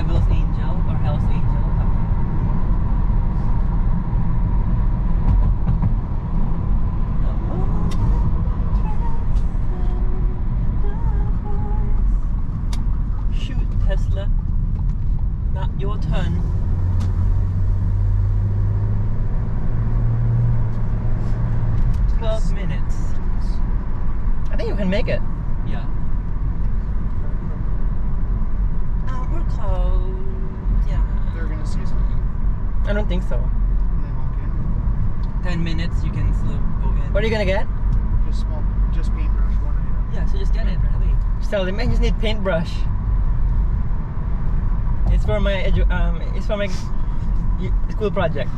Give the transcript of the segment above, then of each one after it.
Devil's Angel or Hell's Angel. Shoot, Tesla. Not your turn. Minutes. I think you can make it. Yeah. We're close. Yeah. They're gonna see something I don't think so. when they walk in. 10 minutes, you can still go in. What are you gonna get? Just paintbrush, one item. Yeah, so just get it right away. Just tell them I just need paintbrush. It's for my school project.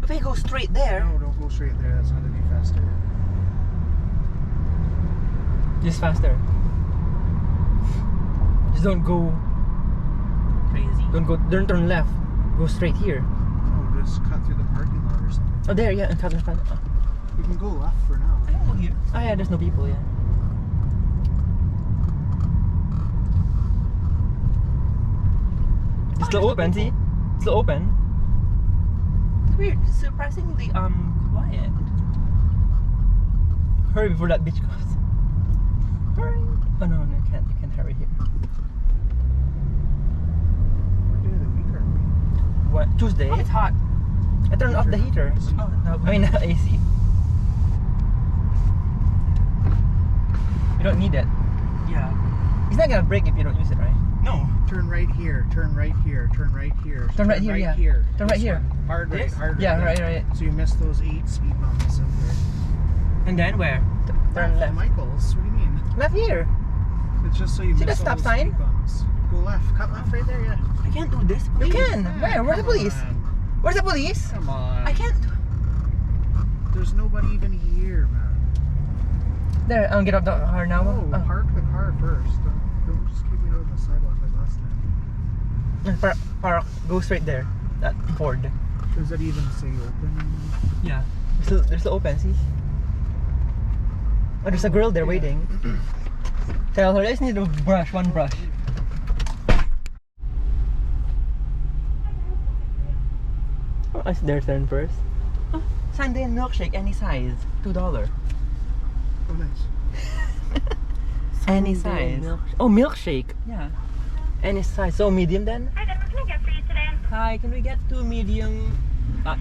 If I go straight there. No, don't go straight there. That's not any faster. Just faster. Just don't go Crazy. Don't turn left. Go straight here. No, just cut through the parking lot or something. Oh there, yeah, and cut in front. Oh. We can go left for now. I can go here. Oh yeah, there's no people, yeah. It's still open, see? It's still open. It's weird. It's surprisingly quiet. Hurry before that bitch goes. Hurry! Oh no, you can't hurry here. What day of the week are we? What? Tuesday? Oh, it's hot. I turned off the heater. Oh, no. I mean AC. You don't need it. Yeah. It's not gonna break if you don't use it, right? No. Turn right here, turn right here, turn right here. Turn right here, yeah. Turn right This here. one. Hard right, This? hard right. Yeah, right. So you missed those 8 speed bumps up there. And then where? Turn left. Michael's, what do you mean? Left here. It's just so you See miss the all stop those sign? speed bumps. Go left, cut left right there, yeah. I can't do this, You please. can. Where? Where's the Come police? on. Where's the police? Come on. I can't. There's nobody even here, man. There, get off the car now. No, park the car first. Don't just keep it on the sidewalk like last time. Park. Go straight there. That Ford. Does that even say open? Yeah. They're still open, see? Oh, there's a girl there waiting. Tell her I just need a brush, one brush. Oh, it's their turn first. Oh, Sunday and milkshake, any size, $2. Oh, nice. Any Sunday size. milk- Oh, milkshake. Yeah. Any size. So medium then? Hi, then what can I get for you today? Hi, can we get 2 medium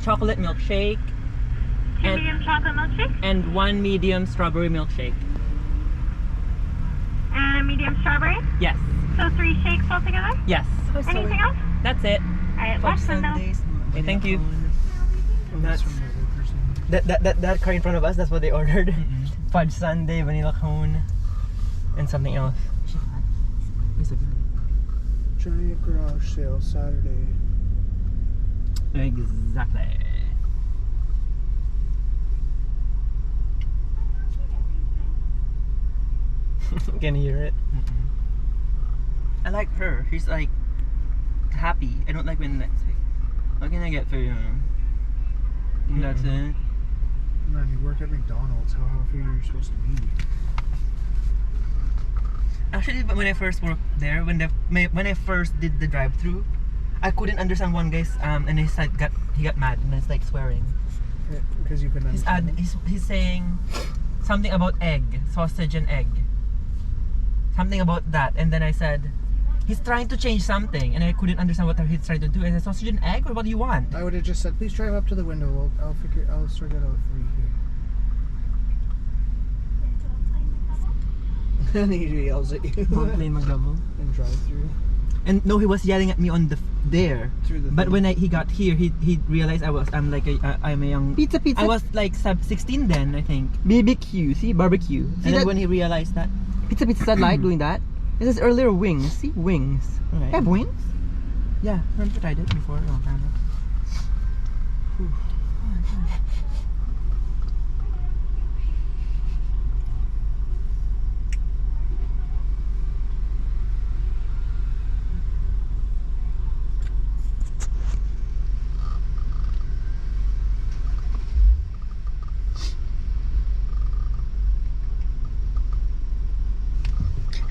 chocolate milkshake 2 And- medium chocolate milkshake and 1 medium strawberry milkshake? and a medium strawberry. Yes. So 3 shakes altogether. Yes. Anything else? That's it. Alright, last one now. Okay, thank you. Oh, that's from the other person. That car in front of us, that's what they ordered. Mm-mm. Fudge sundae, vanilla cone, and something else. Giant garage sale Saturday. Exactly. Can you hear it? I like her. She's like happy. I don't like when that's like, what can I get for you? And that's it. Man, you work at McDonald's. How happy are you supposed to be? Actually, but when I first worked there, when I first did the drive-through, I couldn't understand one guy's and he got mad and it's like swearing. Because you can understand. He's saying something about egg, sausage and egg. Something about that, and then I said he's trying to change something, and I couldn't understand what he's trying to do. Is it sausage and egg, or what do you want? I would have just said, please drive up to the window. I'll sort it out for you here. And he yells at you. Plain McDouble. And drive through. And no, he was yelling at me on there. Through the But thing. when he got here, he realized I'm a young. Pizza. I was like 16 then, I think. BBQ, see? Barbecue. And See then that? when he realized that, Pizza satellite doing that? This is earlier wings. See? Wings. okay. Have wings? Yeah, remember I tried it before a long time ago.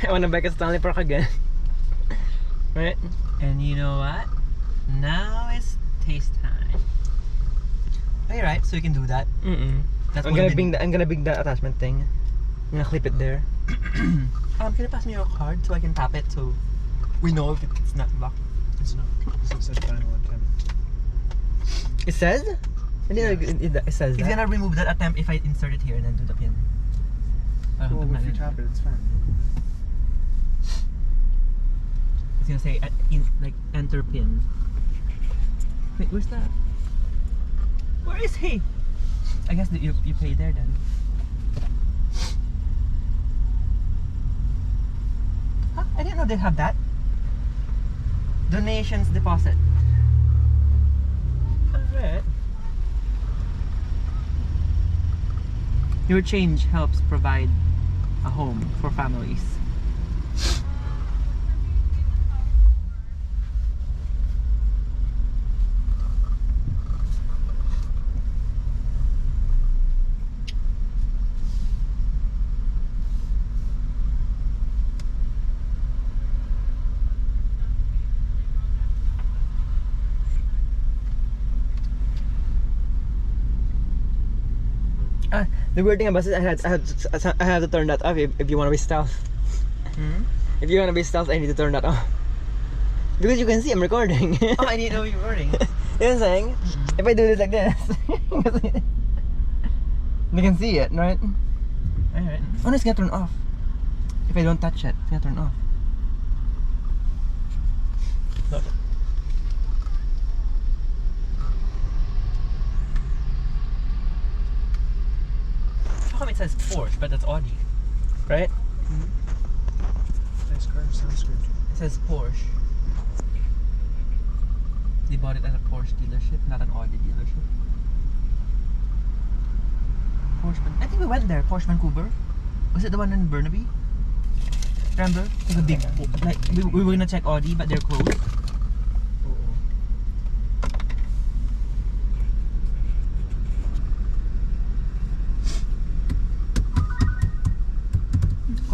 I wanna back at Stanley Park again. Right? And you know what? Now it's taste time. Alright, so you can do that. That's I'm gonna bring the attachment thing. I'm gonna clip it there. Can you pass me your card so I can tap it so we know if it's not locked? It's not. Because it said final attempt. It says? I didn't know it says It's that. gonna remove that attempt if I insert it here and then do the pin. Well, if you tap it, it's fine. It's gonna say like enter pin. Wait, where's that? Where is he? I guess that you pay there then. Huh? I didn't know they have that. Donations deposit. Alright. Your change helps provide a home for families. The weird thing about it, I have to turn that off if you want to be stealth. If you want to be stealth, I need to turn that off. Because you can see I'm recording. Oh, I didn't know you were recording. You know what I'm saying? If I do this like this, you can see it, right? Alright. Oh no, it's gonna turn off. If I don't touch it, it's gonna turn off. Look. How come it says Porsche, but that's Audi? Right? Nice car, sounds good. It says Porsche. They bought it at a Porsche dealership, not an Audi dealership. Porsche. I think we went there. Porsche Vancouver. Was it the one in Burnaby? Remember? It was a big. Like we were gonna check Audi, but they're closed.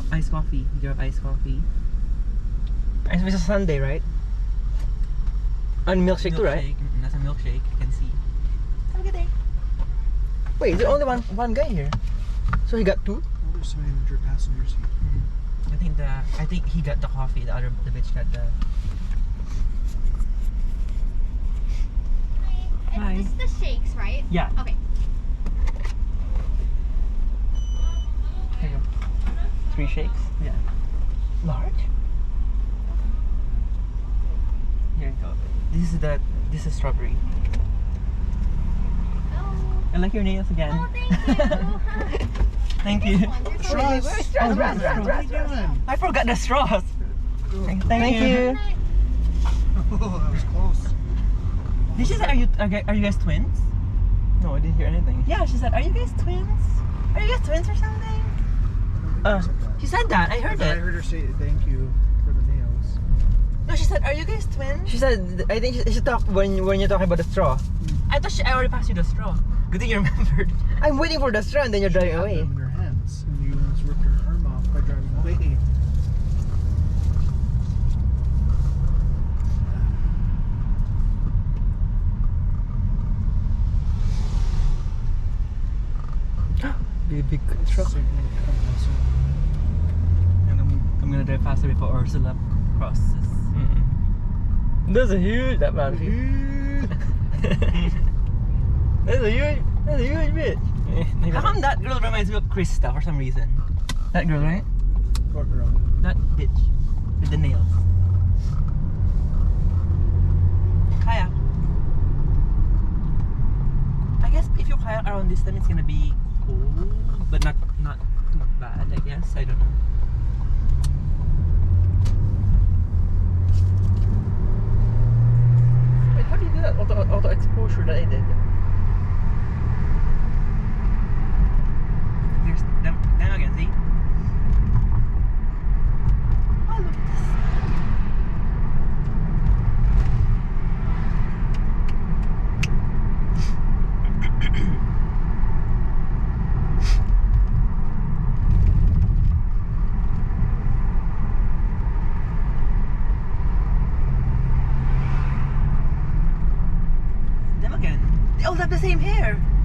Iced coffee. You have iced coffee. It's a Sunday, right? And milkshake too, right? That's a milkshake. You can see. Have a good day. Wait, is there only one guy here? So he got two? Oh, there's somebody in the passenger seat. I think he got the coffee. The bitch got the. Hi. This is the shakes, right? Yeah. Okay. Here you go. 3 shakes. Yeah. Large? Here you go. This is strawberry. Oh, I like your nails again. oh thank you. Thank you. Straws! straws? What are you doing? I forgot the straws. Thank Thank you. Oh, that was close. Did she say, are you guys twins? No, I didn't hear anything. Yeah, she said, are you guys twins? Are you guys twins or something? She said that. I heard I it. heard her say thank you for the nails. No, she said, are you guys twins? She said, I think she talked when you're talking about the straw. I thought I already passed you the straw. Good thing you remembered. I'm waiting for the straw and then you're driving She had away. them in her hands, and you almost ripped her arm off by driving away. Big truck. Same thing, kind of muscle. And I'm gonna drive faster before Ursula crosses. That's a huge that man. That's a huge bitch. How come that girl reminds me of Krista for some reason? That girl, right? What girl? That bitch with the nails. Kayak. I guess if you kayak around this time, it's gonna be cold, but not too bad. I guess I don't know. Wait, how do you do that auto exposure that I did? There's them again. See? Oh, look at this. got the same hair.